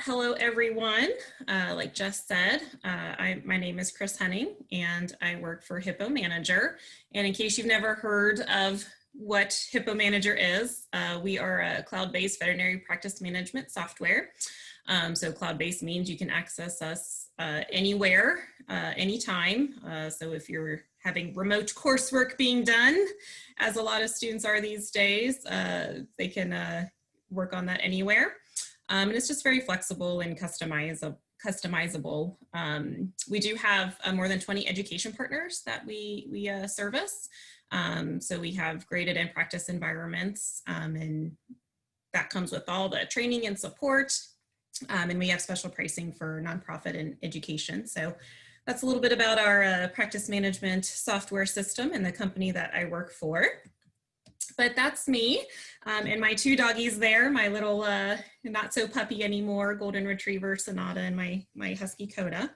Hello, everyone. Like Jess said, my name is Chris Henning, and I work for Hippo Manager. And in case you've never heard of what Hippo Manager is, we are a cloud-based veterinary practice management software. So cloud-based means you can access us anywhere, anytime. So if you're having remote coursework being done, as a lot of students are these days, they can work on that anywhere. And it's just very flexible and customizable. We do have more than 20 education partners that we service. So we have graded and practice environments, and that comes with all the training and support. And we have special pricing for nonprofit and education. So that's a little bit about our practice management software system and the company that I work for. But that's me, and my two doggies there, my little not so puppy anymore golden retriever Sonata and my husky Coda.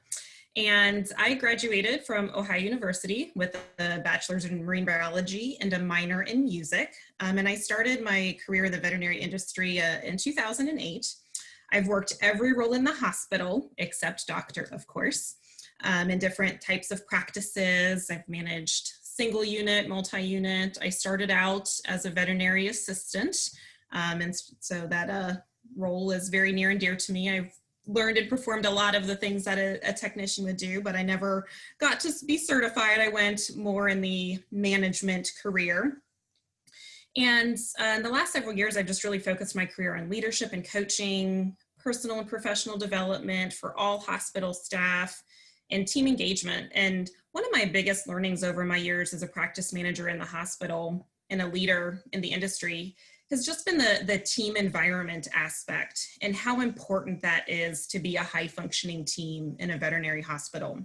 And I graduated from Ohio University with a bachelor's in marine biology and a minor in music. And I started my career in the veterinary industry in 2008. I've worked every role in the hospital except doctor, of course, in different types of practices. I've managed single unit, multi-unit. I started out as a veterinary assistant, and so that role is very near and dear to me. I've learned and performed a lot of the things that a technician would do, but I never got to be certified. I went more in the management career. And in the last several years, I've just really focused my career on leadership and coaching, personal and professional development for all hospital staff, and team engagement. And one of my biggest learnings over my years as a practice manager in the hospital and a leader in the industry has just been the team environment aspect and how important that is to be a high functioning team in a veterinary hospital.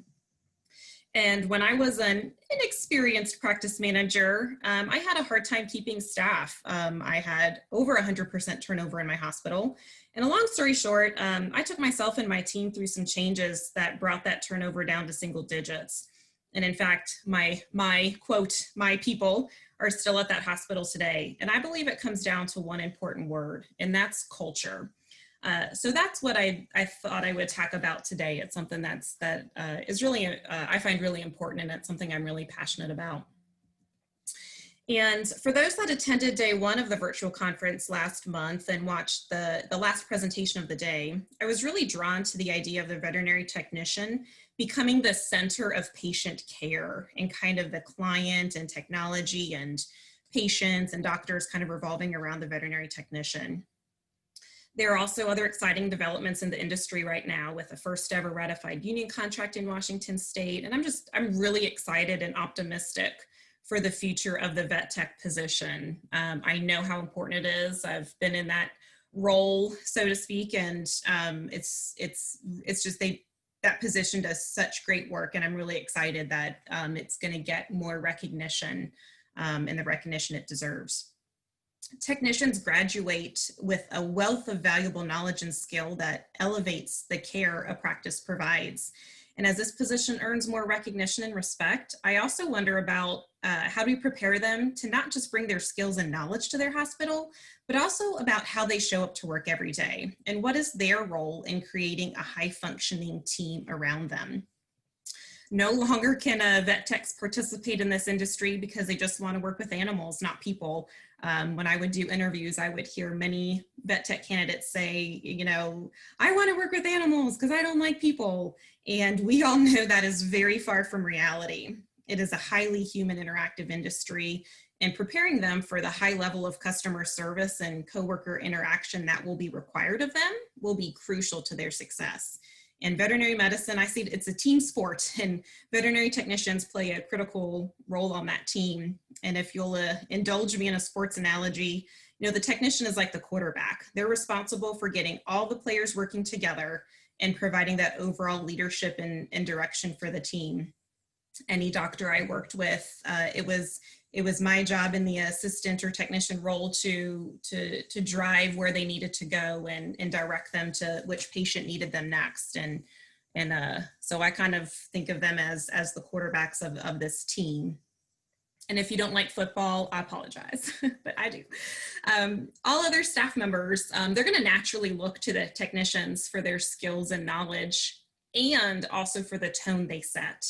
And when I was an inexperienced practice manager, I had a hard time keeping staff. I had over 100% turnover in my hospital. And a long story short, I took myself and my team through some changes that brought that turnover down to single digits. And in fact, my quote, my people are still at that hospital today. And I believe it comes down to one important word, and that's culture. So that's what I thought I would talk about today. It's something that is really, I find really important, and it's something I'm really passionate about. And for those that attended day one of the virtual conference last month and watched the last presentation of the day, I was really drawn to the idea of the veterinary technician becoming the center of patient care and kind of the client and technology and patients and doctors kind of revolving around the veterinary technician. There are also other exciting developments in the industry right now with the first ever ratified union contract in Washington State. And I'm really excited and optimistic for the future of the vet tech position. I know how important it is. I've been in that role, so to speak, and it's just that position does such great work, and I'm really excited that it's going to get more recognition and the recognition it deserves. Technicians graduate with a wealth of valuable knowledge and skill that elevates the care a practice provides. And as this position earns more recognition and respect, I also wonder about how do we prepare them to not just bring their skills and knowledge to their hospital, but also about how they show up to work every day and what is their role in creating a high functioning team around them. No longer can vet techs participate in this industry because they just want to work with animals, not people. When I would do interviews, I would hear many vet tech candidates say, you know, I want to work with animals because I don't like people. And we all know that is very far from reality. It is a highly human interactive industry, and preparing them for the high level of customer service and coworker interaction that will be required of them will be crucial to their success. In veterinary medicine, I see it's a team sport, and veterinary technicians play a critical role on that team. And if you'll indulge me in a sports analogy, you know, the technician is like the quarterback. They're responsible for getting all the players working together and providing that overall leadership and direction for the team. Any doctor I worked with, it was my job in the assistant or technician role to drive where they needed to go and direct them to which patient needed them next. And so I kind of think of them as the quarterbacks of this team. And if you don't like football, I apologize, but I do. All other staff members, they're going to naturally look to the technicians for their skills and knowledge, and also for the tone they set,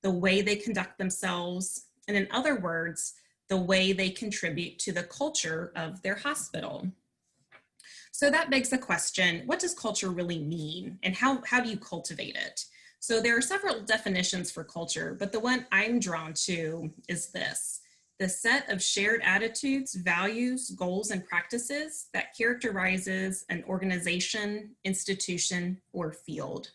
the way they conduct themselves, and in other words, the way they contribute to the culture of their hospital. So that begs the question, what does culture really mean, and how do you cultivate it? So there are several definitions for culture, but the one I'm drawn to is this: the set of shared attitudes, values, goals, and practices that characterizes an organization, institution, or field.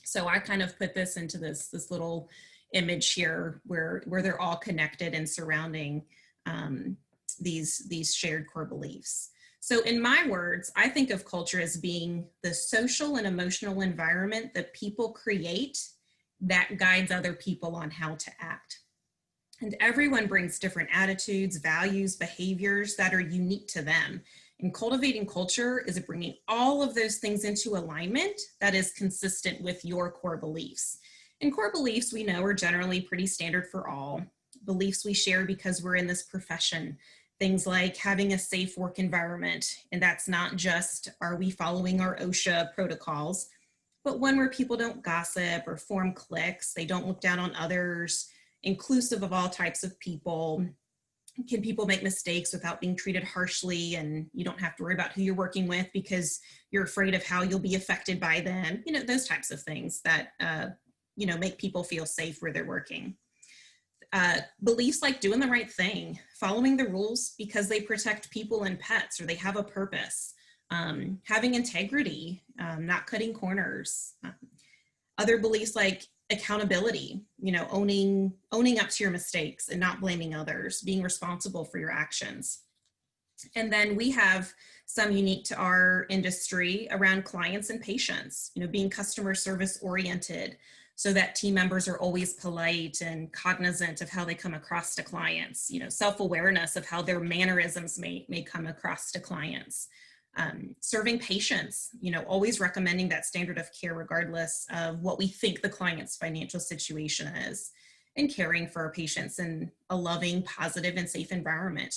So I kind of put this into this little image here where they're all connected and surrounding these shared core beliefs. So in my words, I think of culture as being the social and emotional environment that people create that guides other people on how to act. And everyone brings different attitudes, values, behaviors that are unique to them. And cultivating culture is bringing all of those things into alignment that is consistent with your core beliefs. And core beliefs, we know, are generally pretty standard for all. Beliefs we share because we're in this profession. Things like having a safe work environment, and that's not just are we following our OSHA protocols, but one where people don't gossip or form cliques, they don't look down on others, inclusive of all types of people. Can people make mistakes without being treated harshly, and you don't have to worry about who you're working with because you're afraid of how you'll be affected by them, you know, those types of things that make people feel safe where they're working. Beliefs like doing the right thing, following the rules because they protect people and pets or they have a purpose, having integrity, not cutting corners. Other beliefs like accountability, owning up to your mistakes and not blaming others, being responsible for your actions. And then we have some unique to our industry around clients and patients, being customer service oriented, so that team members are always polite and cognizant of how they come across to clients, self-awareness of how their mannerisms may come across to clients. Serving patients, always recommending that standard of care regardless of what we think the client's financial situation is, and caring for our patients in a loving, positive, and safe environment.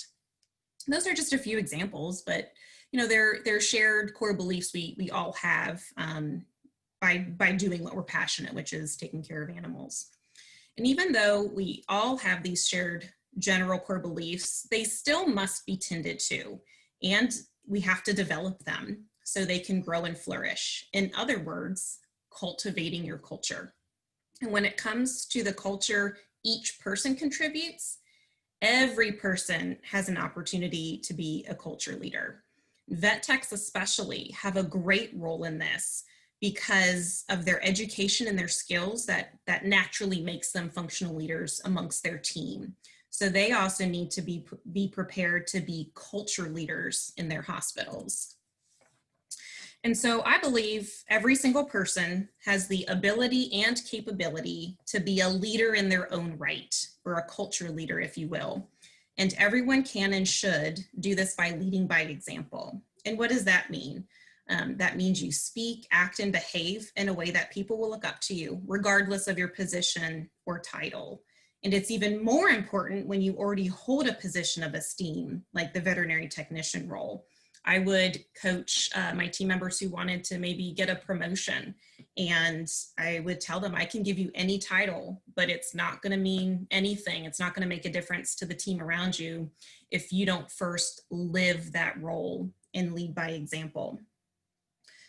And those are just a few examples, but they're shared core beliefs we all have by doing what we're passionate, which is taking care of animals. And even though we all have these shared general core beliefs, they still must be tended to, and we have to develop them so they can grow and flourish. In other words, cultivating your culture. And when it comes to the culture each person contributes, every person has an opportunity to be a culture leader. Vet techs especially have a great role in this because of their education and their skills that naturally makes them functional leaders amongst their team. So they also need to be prepared to be culture leaders in their hospitals. And so I believe every single person has the ability and capability to be a leader in their own right, or a culture leader, if you will. And everyone can and should do this by leading by example. And what does that mean? That means you speak, act, and behave in a way that people will look up to you, regardless of your position or title. And it's even more important when you already hold a position of esteem, like the veterinary technician role. I would coach my team members who wanted to maybe get a promotion, and I would tell them, I can give you any title, but it's not going to mean anything. It's not going to make a difference to the team around you if you don't first live that role and lead by example.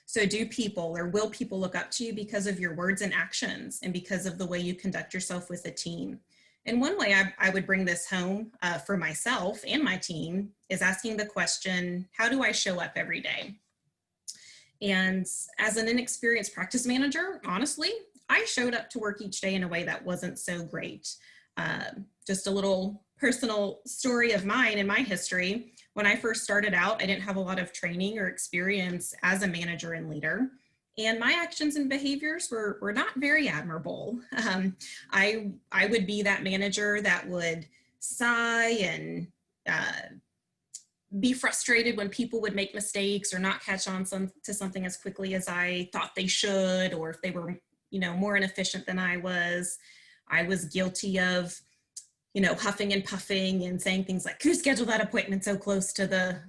So will people look up to you because of your words and actions and because of the way you conduct yourself with a team? And one way I would bring this home for myself and my team is asking the question, how do I show up every day? And as an inexperienced practice manager, honestly, I showed up to work each day in a way that wasn't so great. Just a little personal story of mine and my history. When I first started out, I didn't have a lot of training or experience as a manager and leader. And my actions and behaviors were not very admirable. I would be that manager that would sigh and be frustrated when people would make mistakes or not catch on to something as quickly as I thought they should, or if they were, more inefficient than I was. I was guilty of huffing and puffing and saying things like, who scheduled that appointment so close to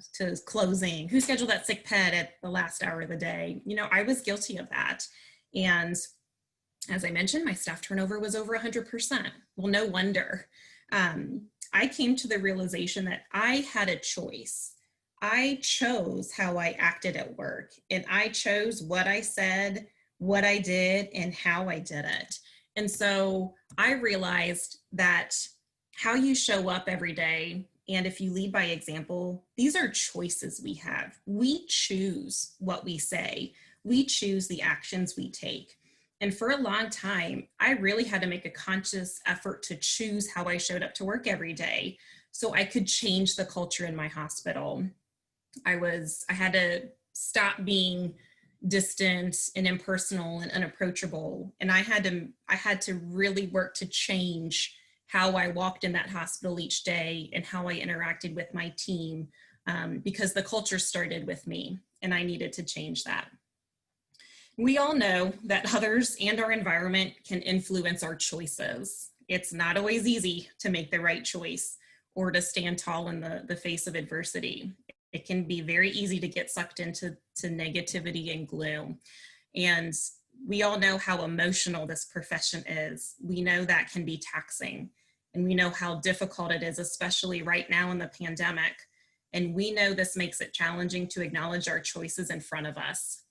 closing? Who scheduled that sick pet at the last hour of the day? I was guilty of that. And as I mentioned, my staff turnover was over 100%. Well, no wonder. I came to the realization that I had a choice. I chose how I acted at work, and I chose what I said, what I did, and how I did it. And so I realized that how you show up every day, and if you lead by example, these are choices we have. We choose what we say. We choose the actions we take. And for a long time, I really had to make a conscious effort to choose how I showed up to work every day so I could change the culture in my hospital. I had to stop being distant and impersonal and unapproachable. And I had to really work to change how I walked in that hospital each day and how I interacted with my team, because the culture started with me and I needed to change that. We all know that others and our environment can influence our choices. It's not always easy to make the right choice or to stand tall in the face of adversity. It can be very easy to get sucked into negativity and gloom. And we all know how emotional this profession is. We know that can be taxing, and we know how difficult it is, especially right now in the pandemic. And we know this makes it challenging to acknowledge our choices in front of us.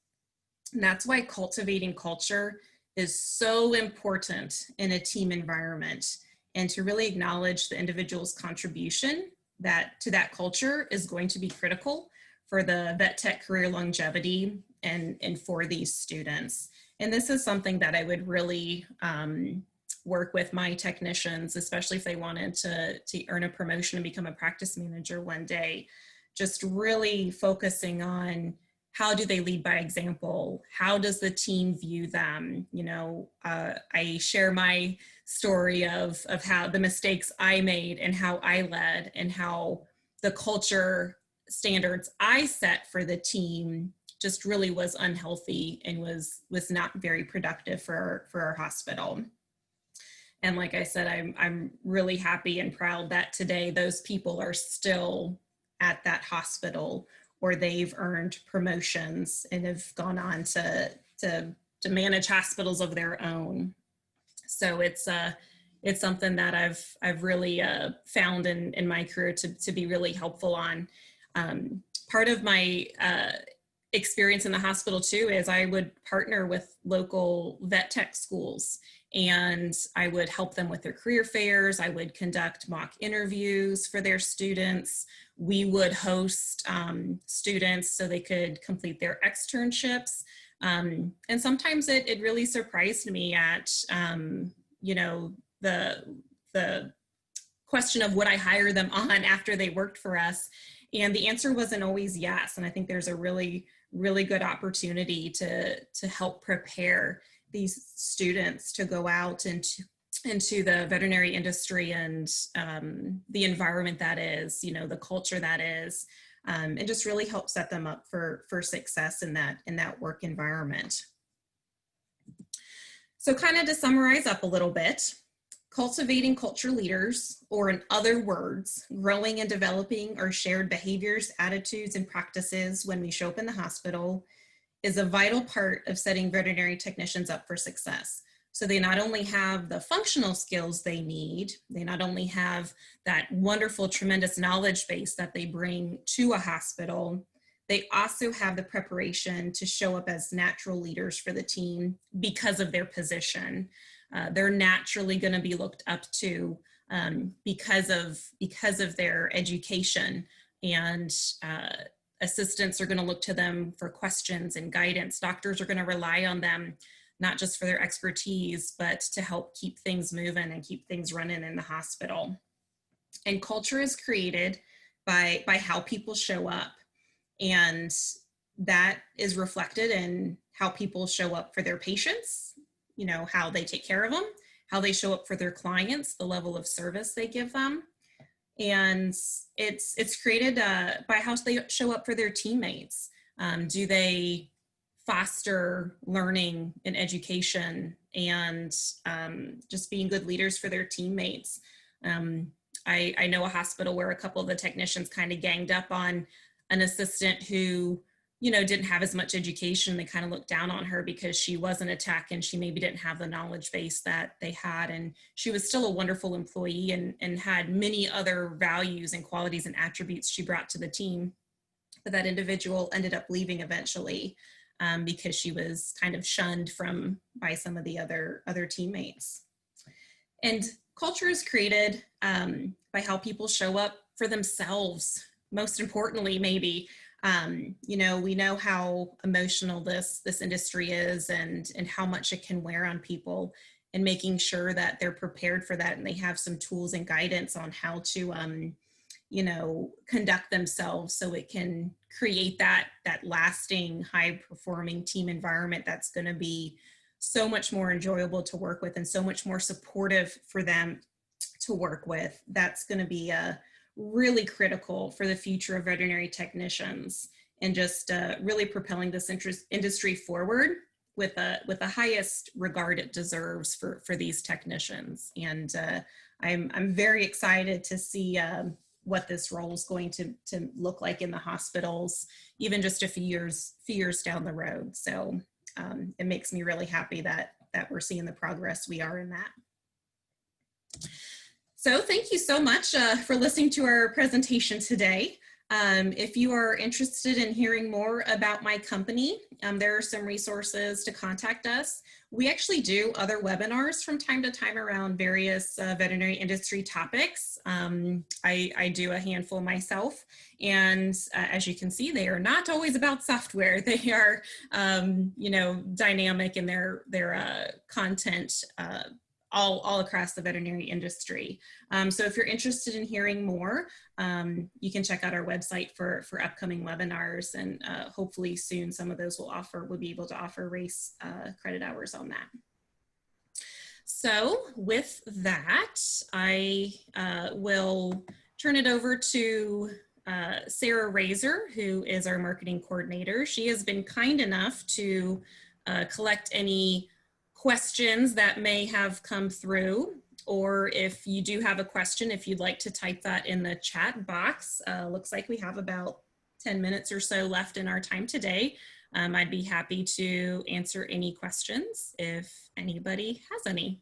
And that's why cultivating culture is so important in a team environment, and to really acknowledge the individual's contribution to that culture is going to be critical for the vet tech career longevity and for these students. And this is something that I would really work with my technicians, especially if they wanted to earn a promotion and become a practice manager one day, just really focusing on how do they lead by example? How does the team view them? I share my story of how the mistakes I made and how I led and how the culture standards I set for the team just really was unhealthy and was not very productive for our hospital. And like I said, I'm really happy and proud that today those people are still at that hospital, or they've earned promotions and have gone on to manage hospitals of their own. So it's something that I've really found in my career to be really helpful on. Part of my experience in the hospital too is I would partner with local vet tech schools, and I would help them with their career fairs. I would conduct mock interviews for their students. We would host students so they could complete their externships. And sometimes it really surprised me at, the question of would I hire them on after they worked for us? And the answer wasn't always yes. And I think there's a really, really good opportunity to help prepare these students to go out into the veterinary industry and the environment that is, the culture that is, and just really help set them up for success in that work environment. So kind of to summarize up a little bit, cultivating culture leaders, or in other words, growing and developing our shared behaviors, attitudes, and practices when we show up in the hospital, is a vital part of setting veterinary technicians up for success. So they not only have the functional skills they need, they not only have that wonderful, tremendous knowledge base that they bring to a hospital, they also have the preparation to show up as natural leaders for the team because of their position. They're naturally going to be looked up to because of their education, and assistants are going to look to them for questions and guidance. Doctors are going to rely on them, not just for their expertise, but to help keep things moving and keep things running in the hospital. And culture is created by how people show up. And that is reflected in how people show up for their patients, how they take care of them, how they show up for their clients, the level of service they give them. And it's created by how they show up for their teammates. Do they foster learning and education and just being good leaders for their teammates? I know a hospital where a couple of the technicians kind of ganged up on an assistant who, didn't have as much education. They kind of looked down on her because she wasn't a tech and she maybe didn't have the knowledge base that they had. And she was still a wonderful employee and had many other values and qualities and attributes she brought to the team. But that individual ended up leaving eventually because she was kind of shunned by some of the other teammates. And culture is created by how people show up for themselves. Most importantly, maybe, we know how emotional this industry is and how much it can wear on people, and making sure that they're prepared for that and they have some tools and guidance on how to, conduct themselves so it can create that lasting, high performing team environment that's going to be so much more enjoyable to work with and so much more supportive for them to work with. That's going to be really critical for the future of veterinary technicians, and just really propelling this industry forward with the highest regard it deserves for these technicians. And I'm very excited to see what this role is going to look like in the hospitals, even just a few years down the road. So it makes me really happy that we're seeing the progress we are in that. So thank you so much for listening to our presentation today. If you are interested in hearing more about my company, there are some resources to contact us. We actually do other webinars from time to time around various veterinary industry topics. I do a handful myself, and as you can see, they are not always about software. They are, dynamic in their content all across the veterinary industry. So if you're interested in hearing more, you can check out our website for upcoming webinars, and hopefully soon some of those we'll be able to offer race credit hours on that. So with that, I will turn it over to Sarah Razor, who is our marketing coordinator. She has been kind enough to collect any questions that may have come through, or if you do have a question, if you'd like to type that in the chat box. Looks like we have about 10 minutes or so left in our time today. I'd be happy to answer any questions if anybody has any.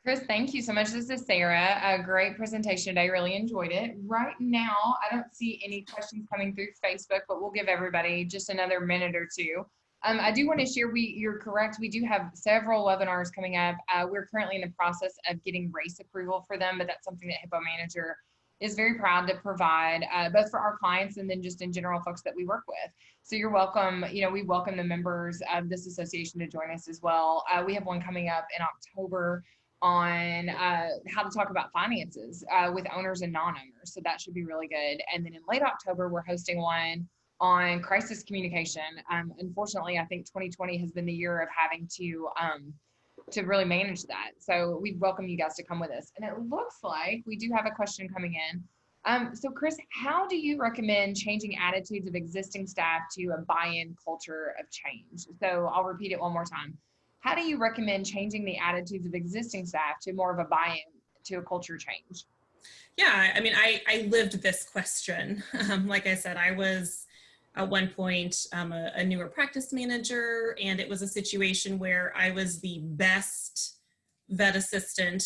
Chris, thank you so much. This is Sarah. A great presentation today. Really enjoyed it. Right now, I don't see any questions coming through Facebook, but we'll give everybody just another minute or two. I do want to share, you're correct, we do have several webinars coming up. We're currently in the process of getting race approval for them, but that's something that Hippo Manager is very proud to provide, both for our clients and then just in general folks that we work with. So you're welcome. We welcome the members of this association to join us as well. We have one coming up in October on how to talk about finances with owners and non-owners. So that should be really good. And then in late October, we're hosting one on crisis communication. Unfortunately, I think 2020 has been the year of having to really manage that. So we welcome you guys to come with us. And it looks like we do have a question coming in. So Chris, how do you recommend changing attitudes of existing staff to a buy-in culture of change? So I'll repeat it one more time. How do you recommend changing the attitudes of existing staff to more of a buy-in to a culture change? Yeah, I mean, I lived this question. Like I said, I was at one point a newer practice manager, and it was a situation where I was the best vet assistant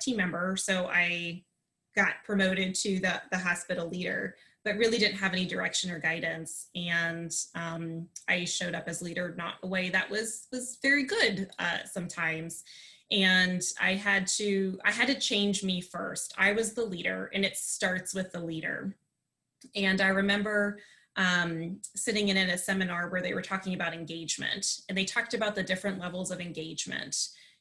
team member. So I got promoted to the hospital leader, but really didn't have any direction or guidance. And I showed up as leader not a way that was very good sometimes. And I had to change me first. I was the leader, and it starts with the leader. And I remember sitting in a seminar where they were talking about engagement, and they talked about the different levels of engagement.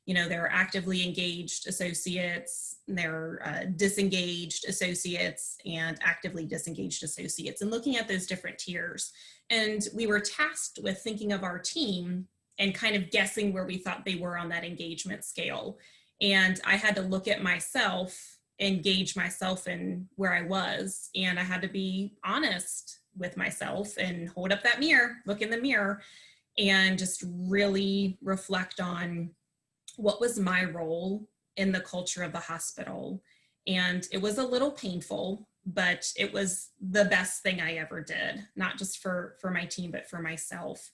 There are actively engaged associates, there are disengaged associates, and actively disengaged associates, and looking at those different tiers. And we were tasked with thinking of our team and kind of guessing where we thought they were on that engagement scale. And I had to look at myself, engage myself in where I was, and I had to be honest with myself and hold up that mirror, look in the mirror, and just really reflect on what was my role in the culture of the hospital. And it was a little painful, but it was the best thing I ever did, not just for my team, but for myself.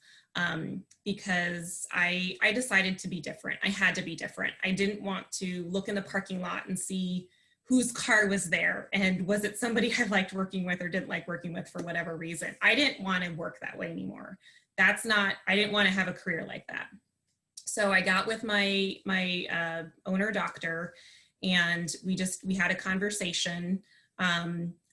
Because I decided to be different. I had to be different. I didn't want to look in the parking lot and see whose car was there and was it somebody I liked working with or didn't like working with for whatever reason. I didn't want to work that way anymore. I didn't want to have a career like that. So I got with my owner doctor, and we had a conversation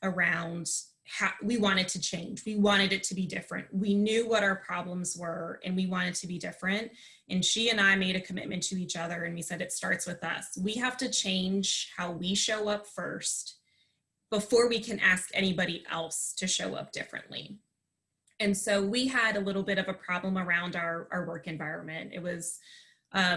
around how we wanted to change. We wanted it to be different. We knew what our problems were and we wanted to be different. And she and I made a commitment to each other, and we said, it starts with us. We have to change how we show up first before we can ask anybody else to show up differently. And so we had a little bit of a problem around our work environment. It was,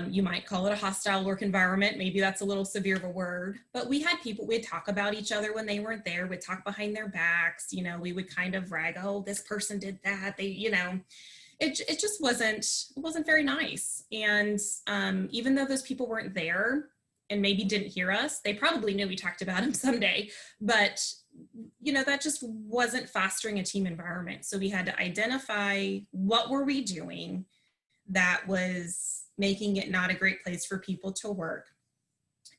you might call it a hostile work environment. Maybe that's a little severe of a word, but we had people, we'd talk about each other when they weren't there. We'd talk behind their backs. You know, we would kind of rag, oh, this person did that. They, you know, it just wasn't very nice. And even though those people weren't there and maybe didn't hear us, they probably knew we talked about them someday, but you know, that just wasn't fostering a team environment. So we had to identify what were we doing that was making it not a great place for people to work.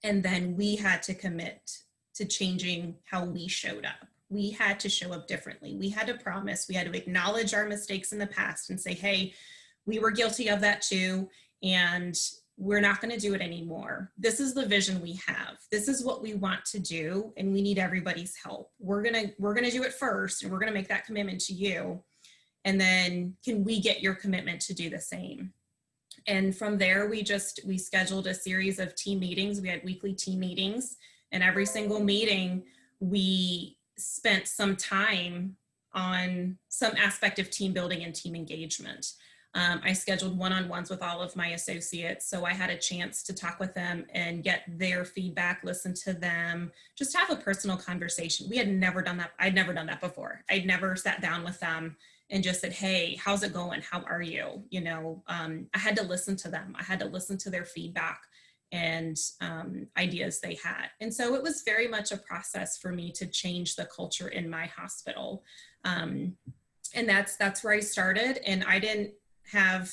And then we had to commit to changing how we showed up. We had to show up differently. We had to promise, we had to acknowledge our mistakes in the past and say, hey, we were guilty of that too. And we're not going to do it anymore. This is the vision we have. This is what we want to do, and we need everybody's help. We're going to do it first, and we're going to make that commitment to you. And then can we get your commitment to do the same? And from there, we scheduled a series of team meetings. We had weekly team meetings, and every single meeting, we spent some time on some aspect of team building and team engagement. I scheduled one-on-ones with all of my associates, so I had a chance to talk with them and get their feedback, listen to them, just have a personal conversation. We had never done that. I'd never done that before. I'd never sat down with them and just said, hey, how's it going? How are you? You know, I had to listen to them. I had to listen to their feedback and ideas they had. And so it was very much a process for me to change the culture in my hospital. And that's where I started. And I didn't have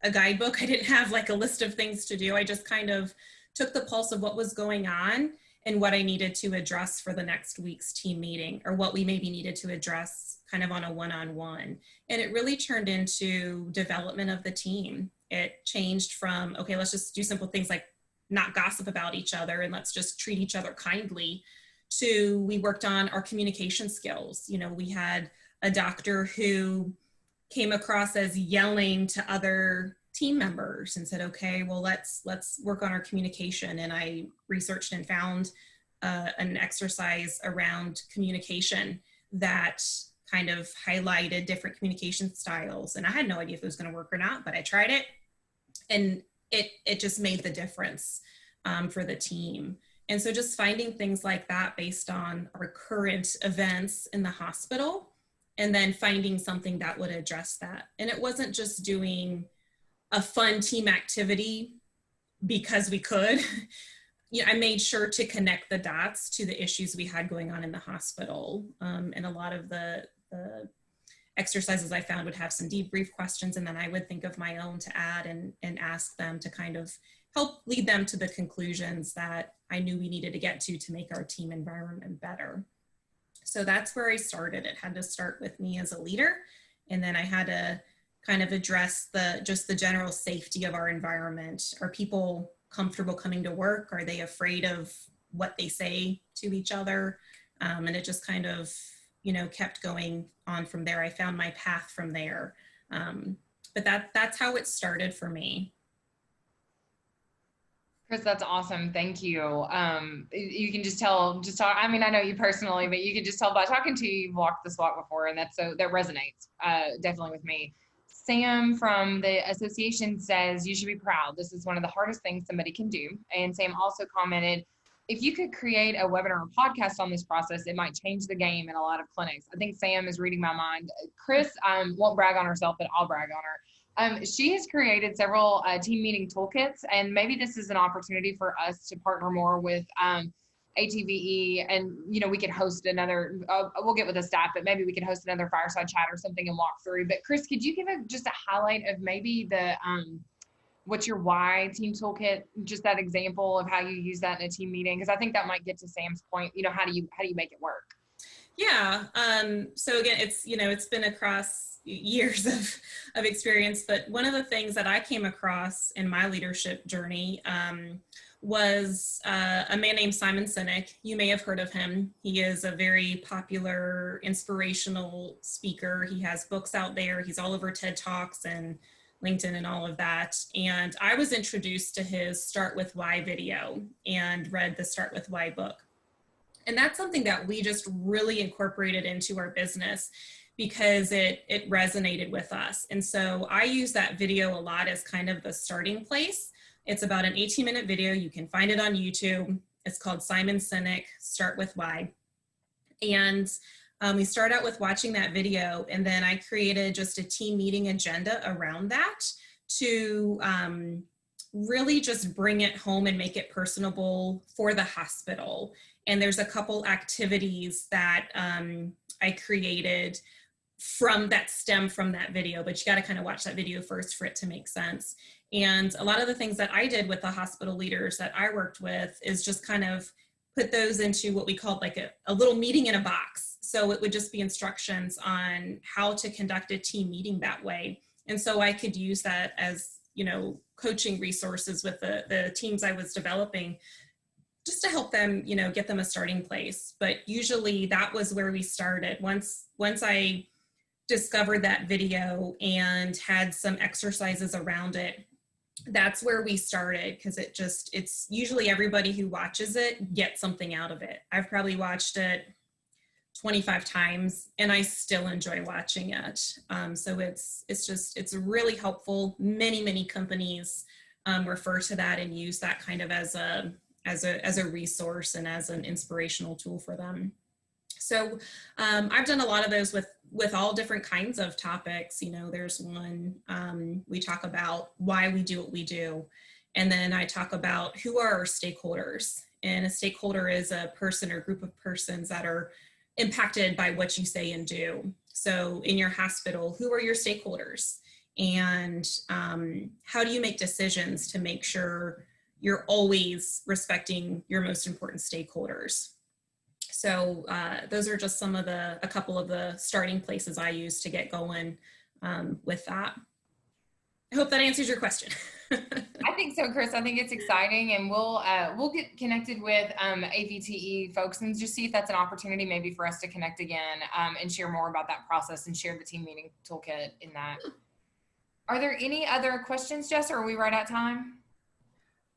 a guidebook. I didn't have like a list of things to do. I just kind of took the pulse of what was going on and what I needed to address for the next week's team meeting, or what we maybe needed to address kind of on a one-on-one. And it really turned into development of the team. It changed from, okay, let's just do simple things like not gossip about each other and let's just treat each other kindly, to we worked on our communication skills. You know, we had a doctor who came across as yelling to other team members and said, okay, well, let's work on our communication. And I researched and found an exercise around communication that kind of highlighted different communication styles. And I had no idea if it was going to work or not, but I tried it, and it just made the difference for the team. And so just finding things like that based on our current events in the hospital, and then finding something that would address that. And it wasn't just doing a fun team activity because we could. You know, I made sure to connect the dots to the issues we had going on in the hospital. And a lot of the exercises I found would have some debrief questions, and then I would think of my own to add and ask them to kind of help lead them to the conclusions that I knew we needed to get to make our team environment better. So that's where I started. It had to start with me as a leader, and then I had to kind of address just the general safety of our environment. Are people comfortable coming to work? Are they afraid of what they say to each other? And it just kind of, you know, kept going on from there. I found my path from there. But that's how it started for me. Chris, that's awesome. Thank you. You can just talk. I mean, I know you personally, but you can just tell by talking to you, you've walked this walk before, and that resonates definitely with me. Sam from the association says you should be proud. This is one of the hardest things somebody can do. And Sam also commented, if you could create a webinar or podcast on this process, it might change the game in a lot of clinics. I think Sam is reading my mind. Chris won't brag on herself, but I'll brag on her. She has created several team meeting toolkits, and maybe this is an opportunity for us to partner more with ATVE, and we could host another. We'll get with the staff, but maybe we could host another fireside chat or something and walk through. But Chris, could you give just a highlight of maybe the what's your why team toolkit? Just that example of how you use that in a team meeting, because I think that might get to Sam's point. How do you make it work? Yeah. So again, it's been across years of experience, but one of the things that I came across in my leadership journey was a man named Simon Sinek. You may have heard of him. He is a very popular, inspirational speaker. He has books out there. He's all over TED Talks and LinkedIn and all of that. And I was introduced to his Start With Why video and read the Start With Why book. And that's something that we just really incorporated into our business because it resonated with us. And so I use that video a lot as kind of the starting place. It's about an 18-minute video. You can find it on YouTube. It's called Simon Sinek, Start With Why. And we start out with watching that video, and then I created just a team meeting agenda around that to really just bring it home and make it personable for the hospital. And there's a couple activities that I created that stem from that video, but you got to kind of watch that video first for it to make sense. And a lot of the things that I did with the hospital leaders that I worked with is just kind of put those into what we called like a little meeting in a box. So it would just be instructions on how to conduct a team meeting that way. And so I could use that as, coaching resources with the teams I was developing, just to help them, get them a starting place. But usually that was where we started. Once I discovered that video and had some exercises around it, that's where we started, because it's usually everybody who watches it gets something out of it. I've probably watched it 25 times and I still enjoy watching it. So it's really helpful. Many companies refer to that and use that kind of as a resource and as an inspirational tool for them. So I've done a lot of those with all different kinds of topics. There's one, we talk about why we do what we do. And then I talk about who are our stakeholders. And a stakeholder is a person or group of persons that are impacted by what you say and do. So in your hospital, who are your stakeholders? And how do you make decisions to make sure you're always respecting your most important stakeholders? So those are just a couple of the starting places I use to get going with that. I hope that answers your question. I think so, Chris. I think it's exciting, and we'll get connected with AVTE folks and just see if that's an opportunity maybe for us to connect again and share more about that process and share the team meeting toolkit in that. Are there any other questions, Jess, or are we right at time?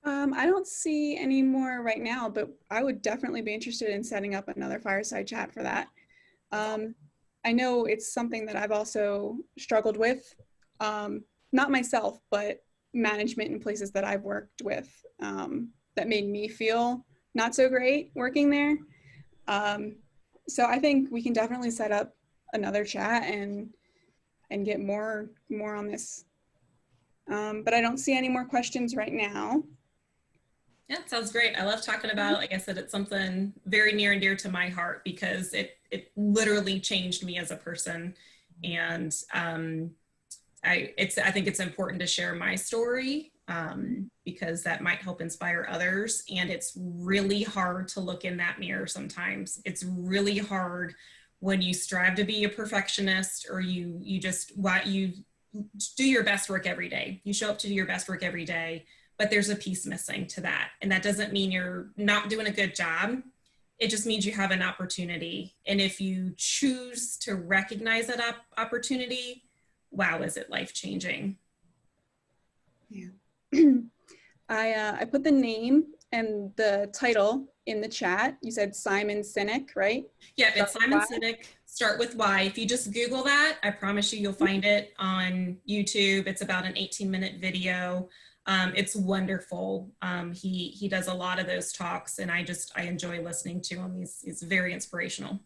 I don't see any more right now, but I would definitely be interested in setting up another fireside chat for that. I know it's something that I've also struggled with, not myself, but management in places that I've worked with that made me feel not so great working there. So I think we can definitely set up another chat and get more on this. But I don't see any more questions right now. Yeah, it sounds great. I love talking about it. Like I said, it's something very near and dear to my heart because it literally changed me as a person. And I think it's important to share my story because that might help inspire others. And it's really hard to look in that mirror sometimes. It's really hard when you strive to be a perfectionist or you do your best work every day. You show up to do your best work every day, but there's a piece missing to that. And that doesn't mean you're not doing a good job. It just means you have an opportunity. And if you choose to recognize that opportunity, wow, is it life-changing? Yeah. I put the name and the title in the chat. You said Simon Sinek, right? Yeah, it's Simon Sinek, Start With Why. If you just Google that, I promise you'll find it on YouTube. It's about an 18-minute video. It's wonderful. He does a lot of those talks and I enjoy listening to him. He's very inspirational.